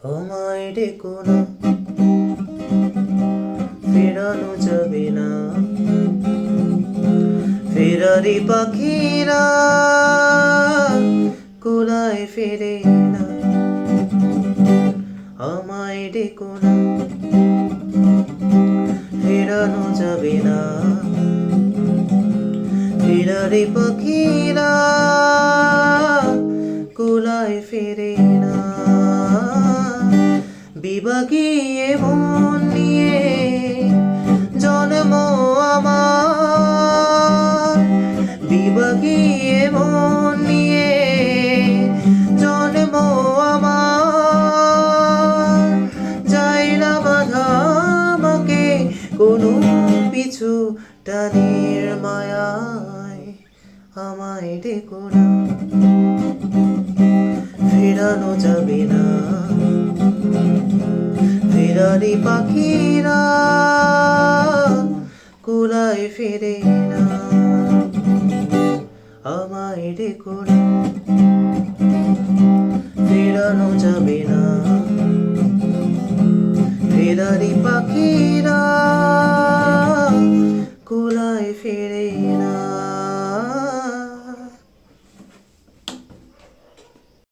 আমায় ডেকো না, ফেরানো যাবে না। ফেরারি পাখিরা কুলায় ফেরে না। আমায় ডেকো না, ফেরানো যাবে না। ফেরারি পাখিরা কুলায় ফেরে না। বিভাগীয় মন নিয়ে জন্ম আমার, বিভাগীয় মন নিয়ে জন্ম আমার। যায় না বাধা আমাকে কোনো পিছু টানের মায়ায়। আমায় ডেকো না, ফেরানো যাবে না। ফেরারি পাখিরা কুলায় ফেরে না। আমায় ডেকো না।